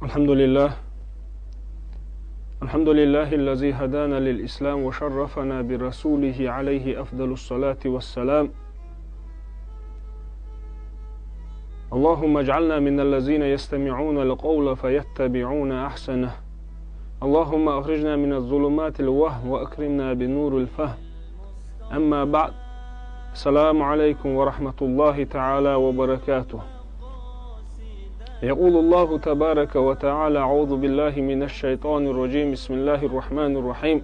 الحمد لله الحمد لله الذي هدانا للإسلام وشرفنا برسوله عليه أفضل الصلاة والسلام. اللهم اجعلنا من الذين يستمعون القول فيتبعون أحسنه. اللهم أخرجنا من الظلمات الوهم وأكرمنا بنور الفهم. أما بعد، السلام عليكم ورحمة الله تعالى وبركاته. يقول الله تبارك وتعالى: أعوذ بالله من الشيطان الرجيم، بسم الله الرحمن الرحيم.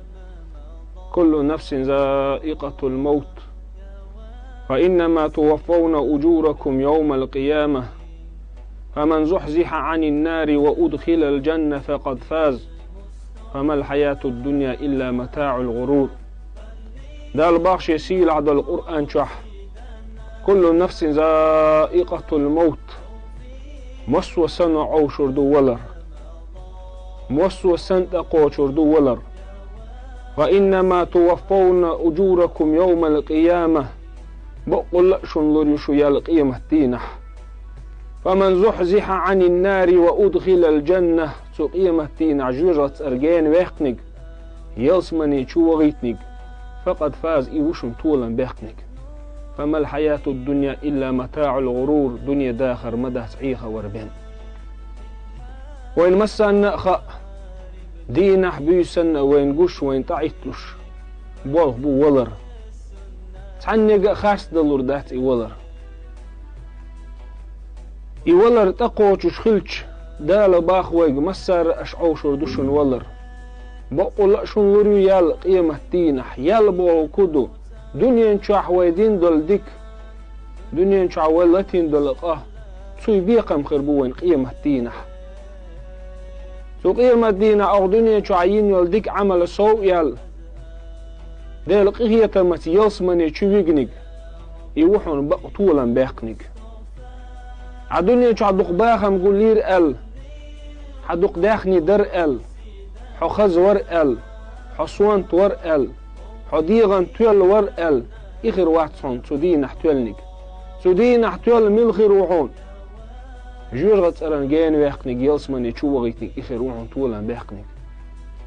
كل نفس ذائقة الموت فإنما توفون أجوركم يوم القيامة فمن زحزح عن النار وأدخل الجنة فقد فاز فما الحياة الدنيا إلا متاع الغرور. ده الباخش يسيل عد القرآن شح. كل نفس ذائقة الموت موسوسن عوشر دولر موسوسن تقوشر دولر وإنما توفون أجوركم يوم القيامة بقول شنلر شيا القيامة تينح فمن زحزح عن النار وأدخل الجنة سقيمة تينح جرت أرجان ويحقنك يلسمني شوغيتنك فقد فاز إيوشن طولا بيحقنك فما الحياة الدنيا إلا متاع الغرور. دنيا داخر مدى تعيخة وربين وين مسا النأخاء دينا حبيسا وين قش وين تعيتلش بوه بو ولر تعنيق خاص دلور دات إولر إولر تقوش شخلش دال باخ ويق مسار أشعوشر دوشن ولر بقول شن لوريو يال قيمة تينح يال بو كدو دنيا نشاح ويدين دول ديك دنيا نشاح ولتين دول تسوي بيقم خربوين قيمة تينح سو قيمة دينا أو دنيا نشاحين يول ديك عمل سوء يال ديل قيهية متي يلسمني تشويقنك يوحون بقطولا بيقنك عدنيا نشاح دوق باخم قولير ال حدوق داخني در ال حخز ور ال حصوان تور ال حديغان تول ور ال إخر واتسون تودي نحتولنك تودي نحتول ملخي روحون جورغت أران جين ويحقنك يلسمن يشوغيتنك إخر روحون طولا بيحقنك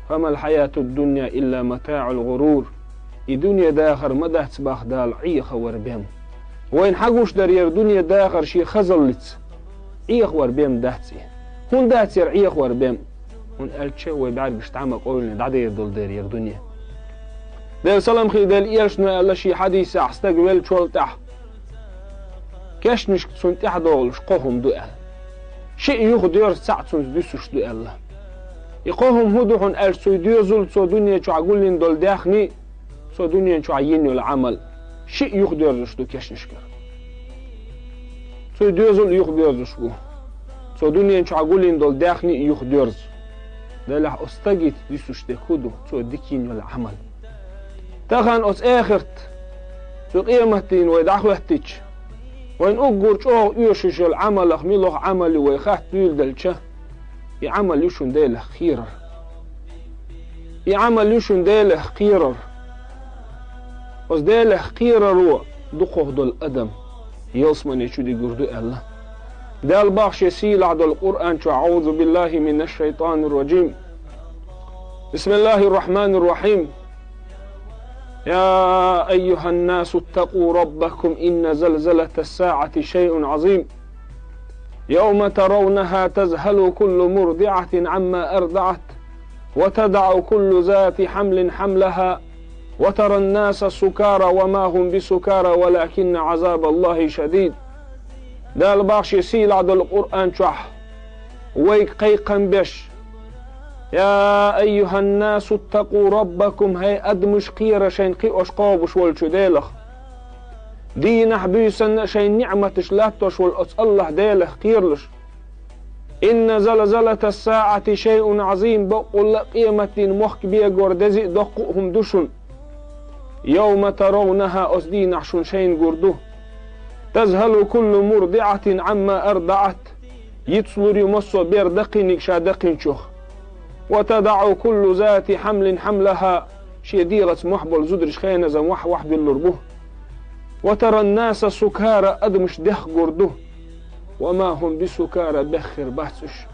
فما الحياة الدنيا إلا متاع الغرور. الدنيا داخر مدى تباخ دال عيخ وربهم وين حقوش درير دنيا داخر شي خزلت عيخ وربهم داتسي هون داتسي عيخ وربهم هون ألتشي ويبعد بشتعمق قولنا دعدي يدل درير دنيا دل سلام خي دل إيرشنا ألا شي حديث أحستقبل شول تح كشنش سنتح دولش قوهم دوئل شيء يخدير ساعة سندسوش دوئل يقوهم هدوحن أل سو ديوزل سو دنيا شو عقولين دول داخني سو دنيا شو عينيو العمل شيء يخدير دو كشنش كر سو ديوزل يخدير دشو سو دنيا شو عقولين دول داخني يخدير دلح أستجيت ديسوش تخدو سو ديكينيو العمل تخان أس آخرت سو قيمتين ويدعوهتش وين أقول شو يوشش العمل أخميلوخ عملي ويخاط بيل دلشة يعمل يوشن ديله خيرر يعمل يوشن ديله خيرر أس ديله خيرر دقوه دول أدم يلسمني شو دي قردو الله دال باخش يسيل عدو القرآن شو أعوذ بالله من الشيطان الرجيم. بسم الله الرحمن الرحيم. يا أيها الناس اتقوا ربكم إن زلزلة الساعة شيء عظيم يوم ترونها تذهل كل مرضعة عما أرضعت وتدع كل ذات حمل حملها وترى الناس سكارى وما هم بسكارى ولكن عذاب الله شديد. ده الباخش يسيل عد القرآن شح ويك قيقا بش. يا أيها الناس اتقوا ربكم هاي أدمش قيرة شين قي أشقابش والشديلخ دين حبيسن شين نعمتش لاتش والأس الله ديلخ قيرلش. إن زلزلة الساعة شيء عظيم بقول قيمة محك بيا قردزي دقهم دشن يوم ترونها أسدين عشن شين قرده تذهل كل مرضعة عما أرضعت يتصلر يمصو بيردقنك شادقن شخ وتدع كل ذات حمل حملها شديغة محبل زدرش خينة زم وح باللربه وترى الناس سكارى أدمش دخ قرده وما هم بسكارى بخر بحثش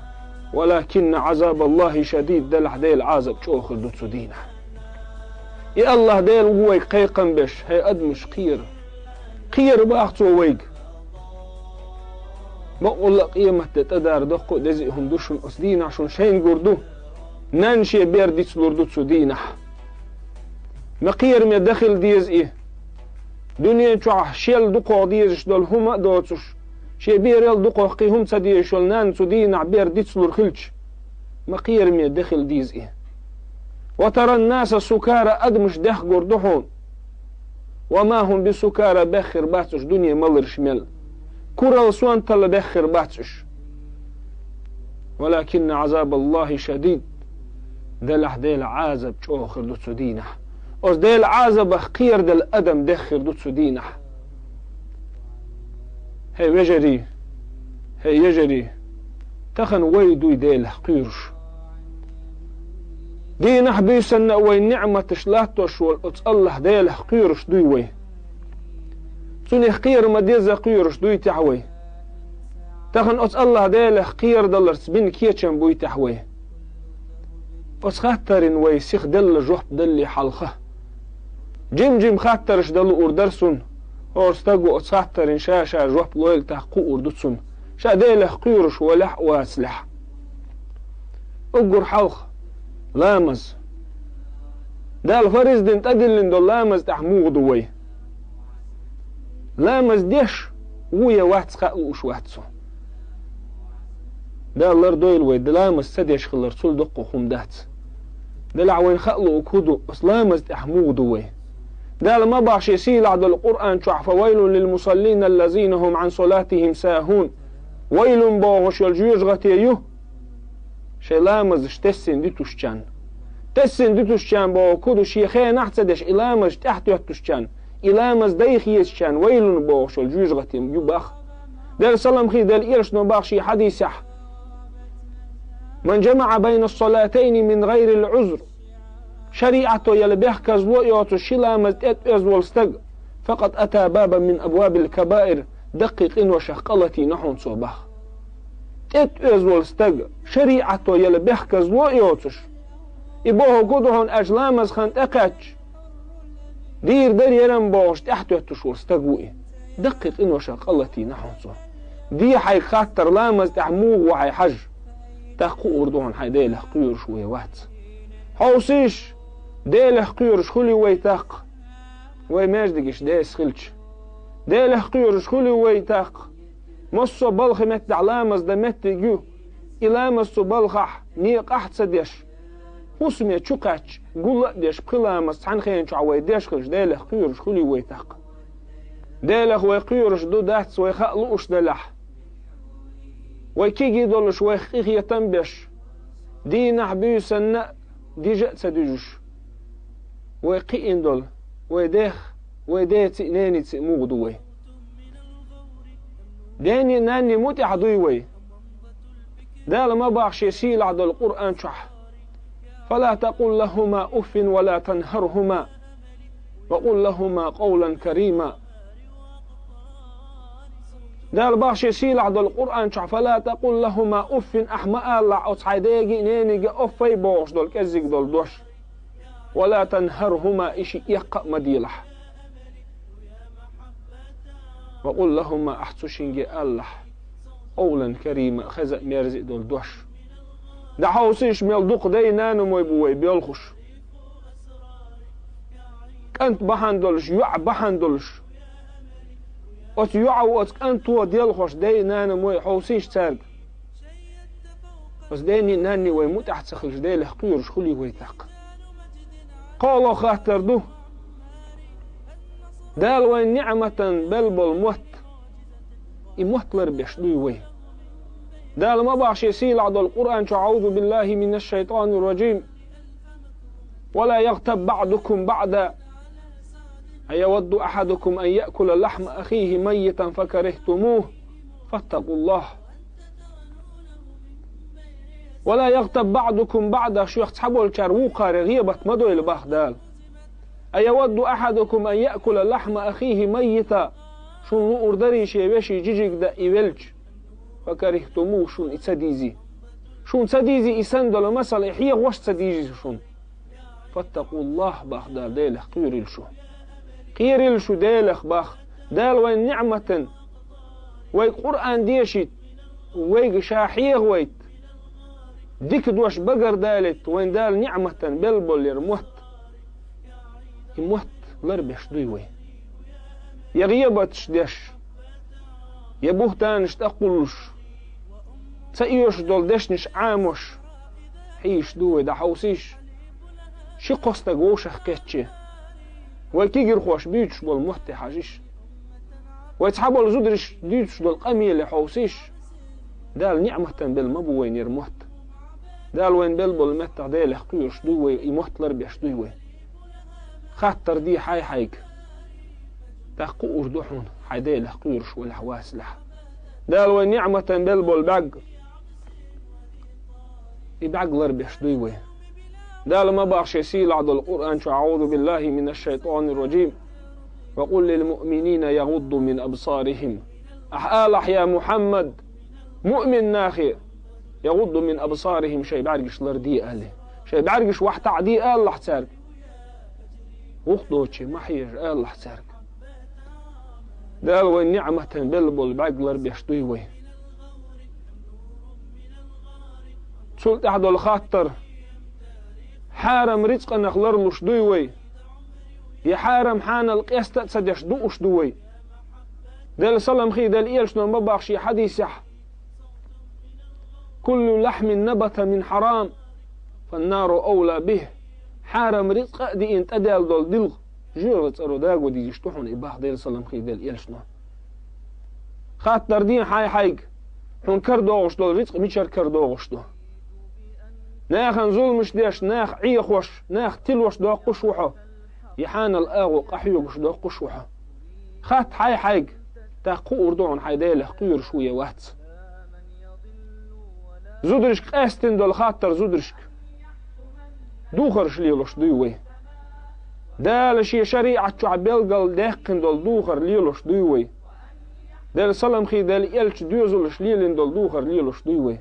ولكن عذاب الله شديد دلح ديل عازب شوخر دوتسو دينا يا الله ديل ويك قيقن بش هي أدمش قير باختو ويك بقول لك قيمة تتدار دقو دزيهم دوشن أسدينا عشان شين قردو نانشي بير ديتس لوردوتسو دينا مقير داخل ديز دنيا تشوح شيل دقو ديزش دول هما دوتسوش شي بير دقو قيهم سديش ولنان سدينا بير ديتس لورخلش مقير داخل ديز وترى الناس سكارى أدمش دخ قردوحون وما هم بسكارى بخر باتش دنيا ملر شمال كرة وسوان تل بخر باتش ولكن عذاب الله شديد دلح ديل عازب شوخر دوتسو دينه أز ديل عازب خير دل أدم دخر دوتسو دينه هي يجري تخن ويدو ديل قيرش دينه بيسن وي نعمة شلاتوش والأتس الله ديل قيرش دوي وي سوني خير ما ديزا قيرش دوي تحوي تخن أتس الله ديل خير دلرس بين كيتشن بوي تحوي أتس خاترين وي سيخ دل جوحب دلي حلخه جيم خاترش دلو أردرسون أرستقو أتس خاترين شاشا جوحب لويل تحقو أردتسون شا ديل قيرش ولح واسلح أقر حلخ لامز دال فريز دين تدلن دول لامز تحموغ دوي لامز ديش ويا واتس خاقوش واتسو دال لر دويل وي دلامز سديش خلر سول دقو خمدات دلع وين خقلو وكودو بس لامز تحموغ دوي دال ما باش يسيل عد القرآن شعف فويل للمصلين الذين هم عن صلاتهم ساهون ويل باغش الجيوش غتيوه شي لامز تسن ديتوشان باو كودو شيخي نحتدش إلامز تحت يحتوشان إلامز دايخيشان ويل باغش الجيوش غتيم يباخ دال سلام خي دال إيرش نباخ شي حديثح من جمع بين الصلاتين من غير العذر شريعته يلبيح كزلو يوتو شلامز ازولستق فقد أتى بابا من أبواب الكبائر دقيق إن وشقلتي نحون صوباخ ازولستق شريعته يلبيح كزلو يوتوش إبوه قدهن أجلامز خانت أقاتش دير در يرم باوش تحتو يتشولستقوئي دقيق إن وشقلتي نحون صوب دي حي خاتر لامز تحموغ وحي حج تحقو أردوهن حي ديله قيور شوية وات حوسيش ديله قيور شخولي ويتاق ويماجدقش ديس خلش ديله قيور شخولي ويتاق مصو بلخ مت علامز دمت جو إلامز بلخح نيق أحد ديش وسمي تشوكاتش قول ديش بخلامز عن خين شعوي ديش خلش ديله قيور شخولي ويتاق ديله ويقيورش دو داتس ويخلوش دلح ويكيجي دولش ويخيخ يتنبش دي نحبيو سنة دي جأت سديجوش ويقيئن دول ويديه تئناني تئموغ دوي داني ناني موت يحضوي وي دال ما باخش يسيل عد القرآن شح فلا تقل لهما أف ولا تنهرهما وقل لهما قولا كريما دال باخش يسيل عد القرآن شح فلا تقل لهما أف أحماء الله أصحيديجي نينيجي أفي بوش دول كزيك دول دوش ولا تنهرهما إشي يقق مديلح وقل لهما أحتشنجي الله قولا كريما خزق ميرزق دول دوش ده حوسيش ميلدوق دي نانو مويبوي بيلخش كانت بحندلش يوع بحندلش أت يوع وأت كانت وديلخش دي نانو موي حوسيش تارق بس ديني ناني ويموت أحتسخلش دي لحقيرش خلي ويتاق قالوا خاطر دو دال وين نعمة بلبل موت يموت لربش دوي وي دال ما باش يسيل عد القرآن أعوذ بالله من الشيطان الرجيم ولا يغتب بعضكم بعدا أيود أحدكم أن يأكل لحم أخيه ميتا فكرهتموه فاتقوا الله ولا يغتب بعضكم بعدا شو يحتحبوا الكروقة رغيبة مدو البغدال أيود أحدكم أن يأكل لحم أخيه ميتا شو أردري شيبشي جيجيك دا إيولج فكرهتموه شو إتسديزي شون سديزي إسندل مثلا إحيى وش سديزي شون فاتقوا الله باخ دال ديلخ قيرل شو ديلخ باخ دال وين نعمة وي قرآن ديشيت وي شاحيغ ويت ديك دوش بقر دالت وين دال نعمة بلبل يرموت يموت لربش دوي يغيبتش ديش يبوهتانش تقولش تأيوش دول دشنش عاموش حيش دوي دا حوسيش شي قصتا قوش اخكتشي ويكيجر خوش بيتش دول محتي حاجيش ويتحبوا لزودرش ديتش دول قمية اللي حوسيش دال نعمة بالمبو وين يرموت دال وين بلبل متى ديل اخقيوش دوي يموت لربيش دوي خاطر دي حايك تاقو أردوحون حيدي له قيرش والحواس له دال وين نعمة بلبل باق يبعق لربيش دوي دال ما باقش يسيل عد القرآن أعوذ بالله من الشيطان الرجيم وقل للمؤمنين يغضوا من أبصارهم أحالح يا محمد مؤمن ناخي يغضوا من أبصارهم شي بعرقش لردي أهله شي بعرقش واحد عدي أهل حتارك وقتوشي ما حيج أهل حتارك دال وين نعمة بلبل بعقلر بيشتوي تسولت أحد الخاطر حارم رزق نخلر لش دوي يحارم حان القيست تسدش دوش دوي دال سلام خي دال إيلش ما باخشي حديث يح كل لحم نبت من حرام فالنار أولى به حارم رزق دي انت دال دول دلغ جيرت أروداغو دي يشتوحون إباح ديل سلام خي ديل إلشنا خاطر دين حايق حون كردوغش دول رزق ميشار كردوغش دو ناخن ظلمش ديش ناخ عيخوش ناخ تلوش دو قشوحو يحان الآغو قحيوغش دو قشوحو خات حايق تاقو أردوعن حايديله قير شوية وات زودرشك قاستن دول خاطر زودرشك دوخرش ليلوش دوي دال شي شريعة شعبيل قال داقن دول دوخر ليلوش دوي دال سلام خي دال إلش دوزلش ليلن دول دوخر ليلوش دوي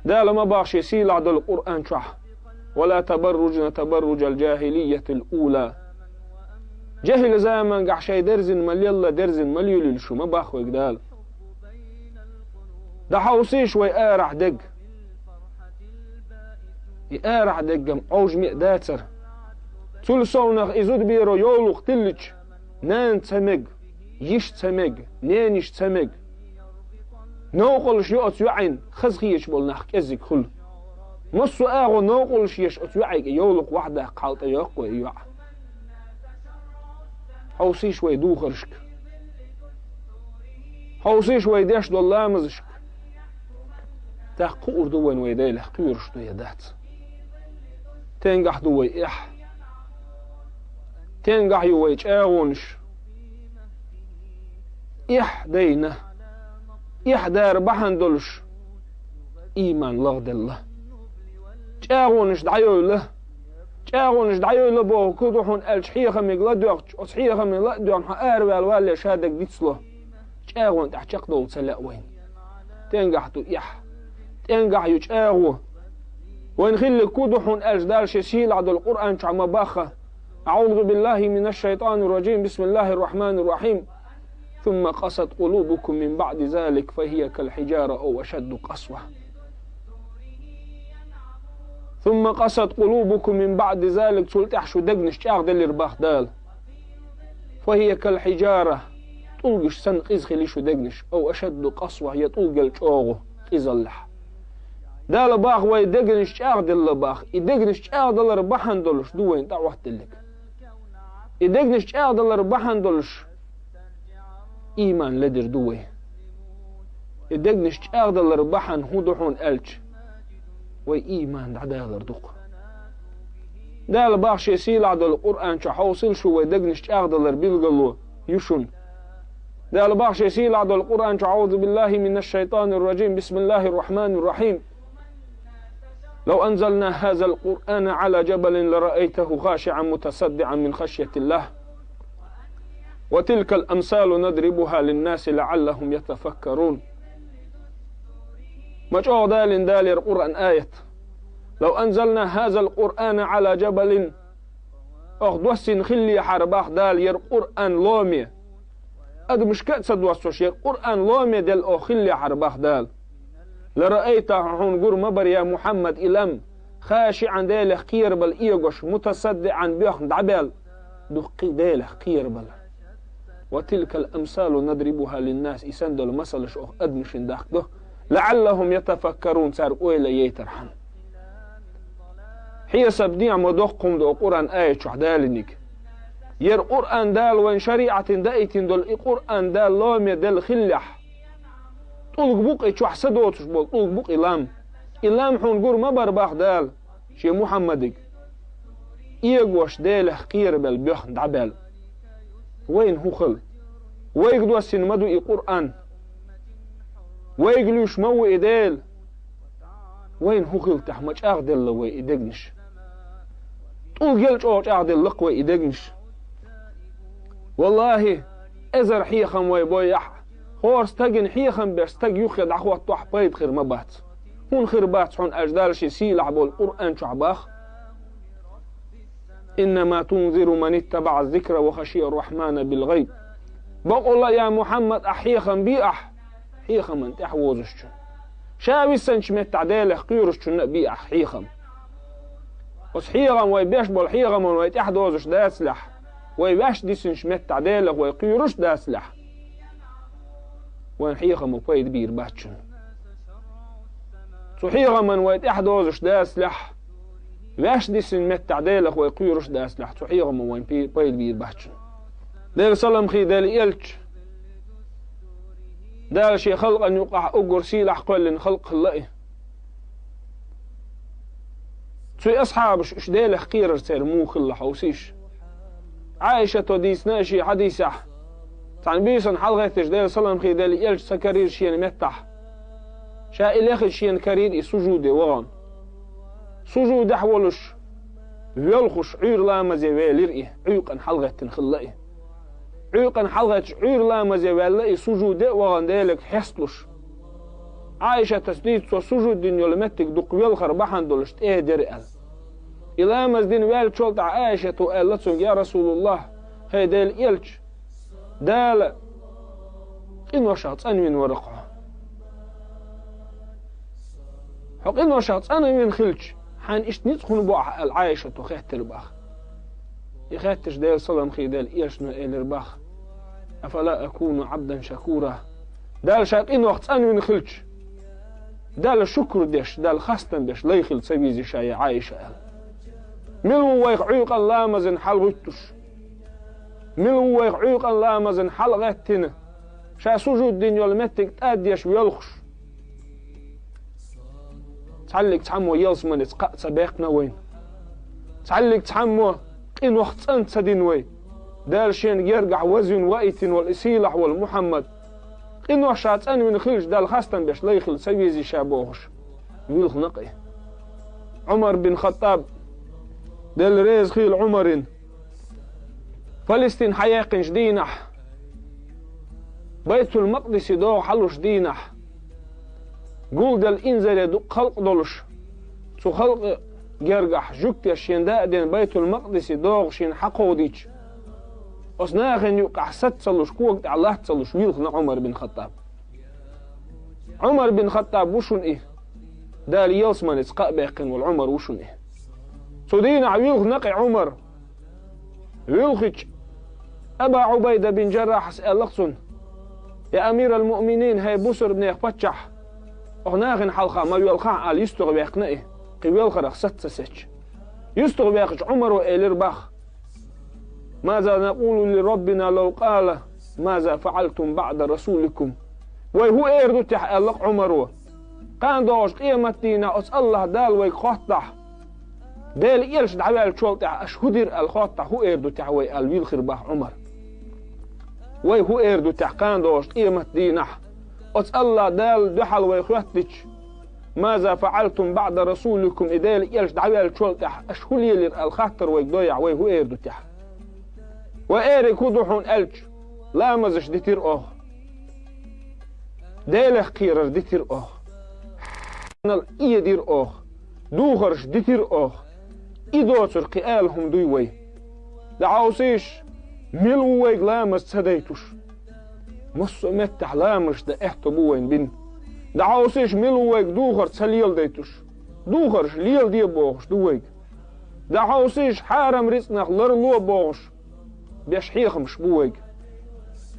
دال ما باش يسيل عد القرآن شح ولا تبرجن تبرج الجاهلية الأولى جهل زمان قع شي درزن مليلا درزن مليل شو ما باخوك دال دا حوصيش ويقارح دق يقارح دقم عوج مئداتر تول صونخ إزود بيرو يولوخ تلج نان تمج يش تمج نانيش تمج نوقلش يقط يعين خزخيش بولنخ كزك خل مصو آغو نوقلش يشقط يعيك يولوخ وحده قالت يقوى يوع حوصيش ويدوخرشك حوصيش ويداش دول لامزشك تاقو أردوين ويدايله قيرش دو يدات تنجح دوي إح تنجح يويج آغونش إح دينا إح دار بحن دولش إيمان لغد الله آغونش دعيو له آغونش دعيو له بو كدوحون الشحيخة ميقلدوغ وصحيخة ميقلدوغ حقار والوالي شادك ديتسلو آغون تحشق دول سلاء وين تنجح دو إح تنجح يوج آغو وإن خل كودحون أجدال شسيل عد القرآن شعما باخة أعوذ بالله من الشيطان الرجيم بسم الله الرحمن الرحيم ثم قست قلوبكم من بعد ذلك فهي كالحجارة أو أشد قسوة ثم قست قلوبكم من بعد ذلك تلتحشو دقنش تاغ دل رباخ دال فهي كالحجارة طلقش سن قزخي شو دقنش أو أشد قسوة هي طلق الشوغو قزلح دال باخ ويدقنش تاغ دل باخ يدقنش تاغ دل رباحن دولش دوين تاع واحد دلك يدقنش تاغ دل رباحن دولش إيمان لدر دوي يدقنش تاغ دل رباحن هودحون ألج وي إيمان دعدال ردوق دال باخ شيسيل عدل القرآن شحوصل شو ويدقنش تاغ دل ربيلقلو يشون دال باخ شيسيل عدل القرآن أعوذ بالله من الشيطان الرجيم بسم الله الرحمن الرحيم لو أنزلنا هذا القرآن على جبل لرأيته خاشعا متصدعا من خشية الله وتلك الأمثال نضربها للناس لعلهم يتفكرون مجاو دال القرآن آية لو أنزلنا هذا القرآن على جبل أخدوسين خلي حرباخ دال القرآن لومي أد مش كأسد وصوش القرآن لومي دل أو خلي حرباخ دال لرأيته هون قر مبر يا محمد إلم خاشعا ديله قيربل إيغوش متصدعا بيخن دعبال دقي ديله قيربل وتلك الأمثال نضربها للناس يسندل مسلش أخ أدمشن داخده لعلهم يتفكرون سار أويلا يترحم حي سبديع مدوخكم دو قرآن آية شحدالنك ير قرآن دال وين شريعة دايتين دول قرآن دال لومي دل خلح طلق بوق اتشوح سدوتش بول طلق بوق إلام حون قر مبر باخ دال شي محمدك إيقوش ديله قيربل بيخن دعبال وين هو خل ويقدو السنمدو إي قرآن ويقلوش مو إديل وين هو خل تحمج أغدل لوي إدقنش طول قلش أوش أغدل لقوي إدقنش والله أزر حيخم ويبويح خورس تاقن حيخم بيش تاق يخيد عخوة طوح بيد خير مبات هون خير بات هون أجدال شي سيلح بول قرآن شعباخ إنما تنذر من اتبع الذكر وخشي الرحمن بالغيب بقول يا محمد أحيخم بيأح حيخم انت أحوزش شاوي سنش متعداله قيرش بيأح حيخم بس حيخم ويبيش بول حيخم ويتحدوزش دا سلح ويباش دي سنش متعداله ويقيرش دا سلح وين حيخم وفايد بير باتشن سو حيخم ويتحدوزش دا سلح واش دي سن متعداله ويقيرش دا سلح سو حيخم وين فايد بير باتشن دير سلام خي دال إلش دال شي خلق أن يقع أقر سيلح قل خلق خلقه سوي أصحابش إش ديله قيرر سير مو خلح وسيش عايشة وديس ناشي حديثة تعني بيسن حلغتش دير سلام خي دال إلش سكرير شين متح شا إليخ شين كرير سجود وغان سجود حولش ويلخش عير لا مزي ويلرئه عيقا حلغة خلقه عيقا حلغة عير لا مزي ويلرئه سجود وغان ديلك حسلش عايشة تسديد سو سجود دين يلمتك دق ويلخر بحن دولشت ايه درئل إلا مزدين ويل شولت عايشة وقالتهم يا رسول الله هاي ديل إلش دال إنو شخص أنا من ورقه حق إنو شخص أنا من خلش حان إش نتخن بوع العايشة وخيتر باخ يخيتش ديل صلم خي ديل إيش نو إيلر باخ أفلا أكون عبدا شكورا دال شاق إنو وقت أنا من خلش دال شكر ديش دال خاستن ديش لا يخل سبيزي شاي عايشة ملو ويق عيقا لامزن حلغتش ملو ويق عيقا لامزن حلغتنا شا سجود دين يلمتك تاديش ويلخش تعلق تحمو يلسمن تقع سباقنا وين تعلق تحمو إن وقت أنت سدين وين دالشين يرجع وزن وقيتين والإسيلح والمحمد إن وشات أن من خلش دال خاستن بيش لا يخل سويزي شابوهش يقول خنقه عمر بن خطاب دال ريز خيل عمرين فلسطين حياقنش دينح بيت المقدس دو حلوش دينح قول دل إنزل يدق خلق دولش سو خلق جرجح جوكت يشين دادين بيت المقدس دوغ شين حقو ديش أصناخن يقع ست صلوش كوكت الله تصلوش ويلخنا عمر بن خطاب عمر بن خطاب وشون إيه دال يلسمان اسقاء باقين والعمر وشون إيه سو دينا ويلخ نقي عمر ويلخج أبا عبيدة بن جراح اسأل لقصن يا أمير المؤمنين هاي بوسر بن يخفتشح أغناغن حلقة ما يلقى على يستغ بيقنئه قبيل خرق ست سيتش يستغ بيقش عمر وإيلر باخ ماذا نقول لربنا لو قال ماذا فعلتم بعد رسولكم وهو إيردو تحقلق عمر كان دوش قيمة دينا أس الله دال ويخطح دال إيلش دعوال شولتح أشهدر الخطح هو إيردو تحوي الويل خرباح عمر وهو إيردو تحقان دوش قيمة دينا أس الله دال دحل ويخطش ماذا فعلتم بعد رسولكم إدال إيلش دعوال شولتح أشهدر الخطر ويقضيع وهو إيردو تح وإيري كودوحون ألج لا مزش ديتير أوه ديلخ قيرر ديتير أوه نل إيدير أخ دوغرش ديتير أخ إدوتر قيالهم دوي دعوسيش ملوي لامس تديتوش مصو متح لامش دا احتو بوين بين دعوسيش ملوي دوغر تسليل ديتوش دوغرش ليل دي بوغش دوي دعوسيش حارم رزقناخ لرلو بوغش بيش حيخمش بوي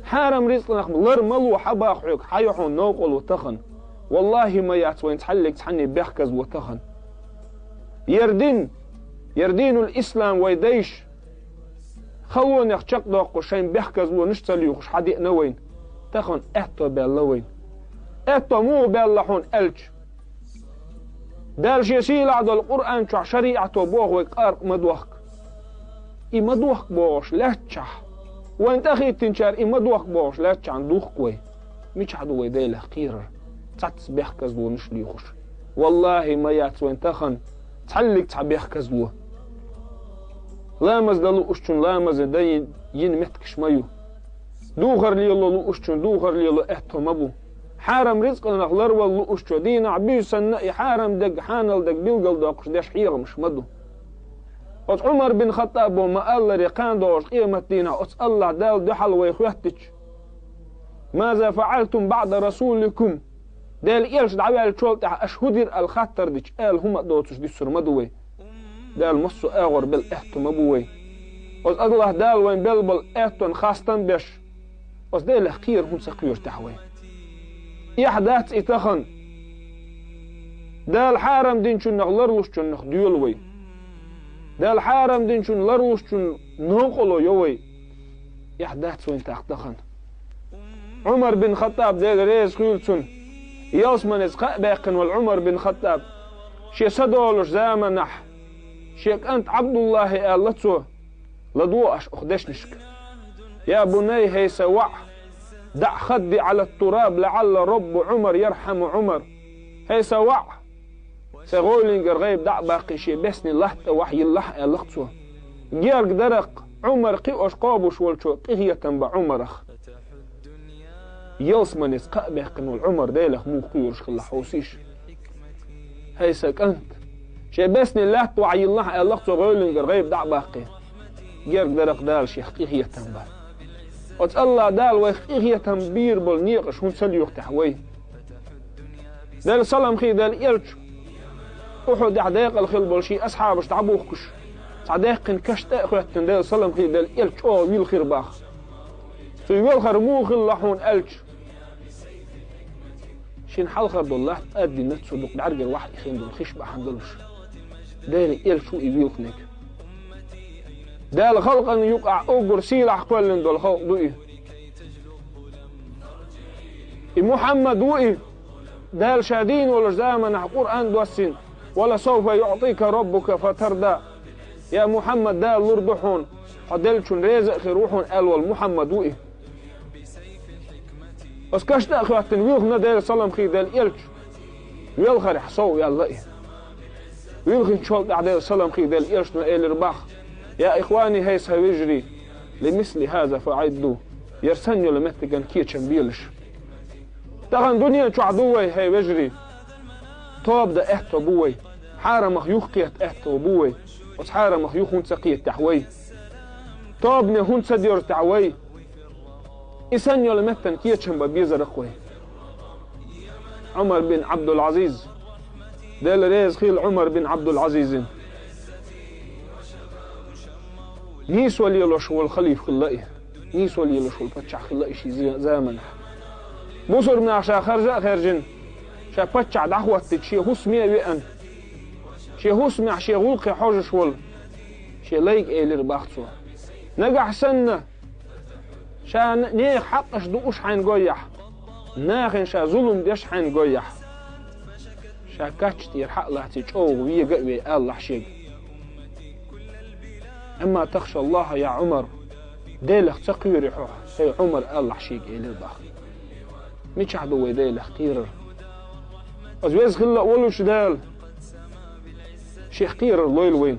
حارم رزقناخ لر ملو حباخيك حيحون نوقل وتخن والله ما ياتوين تحلق تحني بيحكز وتخن يردين الإسلام ويديش خلون يخشق دوق شين بيحكز ونشتليوخش حديق نوين تخن احتو باللوين احتو مو باللحون ألج دالش يسيل عدو القرآن شع شريعته بوغ ويقارق مدوخك اي مدوخك بوغش لا تشح وانت اخي تنشار اي مدوخك بوغش لا تشعن دوخك وي ميش عدو ويديله قيرر تعتس بيحكز ونشليوخش والله ما ياتوين تخن تحلق تحبيحكز له لامز دلو اشتون لامز داين ين متكش مايو دوغر ليلو لو اشتون دوغر ليلو احتو مبو حارم رزق نخلر واللو اشتو دين عبيو سنة حارم دق حانل دق بيلقل داقش داش حيغمش مدو وط عمر بن خطاب وما الله ريقان دوش قيمة دينا وط الله دال دحل ويخواتك ماذا فعلتم بعد رسولكم دال إيش دعوة الشولت أشهدر الخطر ديش قال هما دوتش دي سرمدوي دال مصو اغور بالاحتو مبوي وز الله دال وين بلبل احتو خاستن بيش وز دال خير هم سقيور تحوي يحدات اتخن دال حارم دين شن نغلروش شن نخديولوي دال حارم دين شن لروش شن نوقلو يوي يحدات وين تخن عمر بن خطاب دال ريز خيولتون يوسمن اسقاء باقن والعمر بن خطاب شي صدولوش زامنح شيك أنت عبد الله آلته لدوأش أخدشنشك يا بني هي سوع دع خدي على التراب لعل رب عمر يرحم عمر هي سوع سغولين غيب دع باقي شي بسني لحت وحي الله آلته جيرك درق عمر قيوش قابوش والشو قهية بعمرخ يوسمن اسقاء باقن والعمر ديلخ مو قيوش خلا حوسيش هي سك أنت شي بسني الله توعي الله الله تغولن غيب دع باقي جيرك درق دال شيخ قيخية تنبا وت الله دال ويخيخية تنبير بالنيقش هون سليوخ تحوي دال سلام خي دال إلش وحو دعداق الخيل بالشي أصحابش تعبوخكش تعداق كشت أخواتن دال سلام خي دال إلش ويل خير باخ في ويل خير مو خيل لحون إلش شين حلخر بالله تأدي نتسو دوق دعرق الواحد يخين دول خيش بحندلوش دال إلشو إبيوخنك دال خلق أن يقع أوغر سيلح كلن دول خلق دوئي محمد وئي دال شادين ولا زامن قرآن دوسين ولا سوف يعطيك ربك فترضى يا محمد دال لردحون حدلشون رزق خيروحون ألوال محمد وئي بس كشت أخوات تنويخنا دال سلام خي دال إلش ويلخر حصو يالله ويلخن شولت أعداء سلام خي دال إلش نقال رباخ يا إخواني هيس هيجري لمثل هذا فعدوا يرسنوا لمتقن كيتشن بيلش تغن دنيا شو عدوي هي وجري طاب ده احتو بوي حارة مخيوخ قيت احتو بوي وحارة مخيوخ هون سقيت تحوي طابني هون سدير تحوي إسنوا لمتن كيتشن ببيزر اخوي عمر بن عبد العزيز دال ريز خيل عمر بن عبد العزيز نيس ولي لوش والخليف خلائي نيس ولي لوش والفتح خلائي شي زامن بصر من عشا خرجاء خرجن شا فتح دعوة شي هسمي وئن شي هسمي شي غلقي حوجش وال شي ليك ايلر باختسو نقع سنة شا نيخ حقش دوش حين قويح ناخن شا ظلم ديش حين قويح شا كاتش تير حق لحتي جو ويقوي الله شيق أما تخشى الله يا عمر ديلخ تقير حوح سي عمر الله شيق إلي الباخ ميش عدوي ديلخ قيرر أزويز خلا أولوش دال شيخ قيرر لويل وين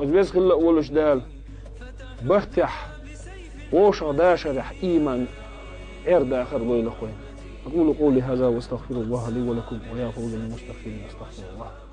أزويز خلا أولوش دال برتح ووش غداش رح إيمان عير داخر لويل أخوين أقول قولي هذا واستغفر الله لي ولكم، ويا فوز المستغفرين استغفر الله.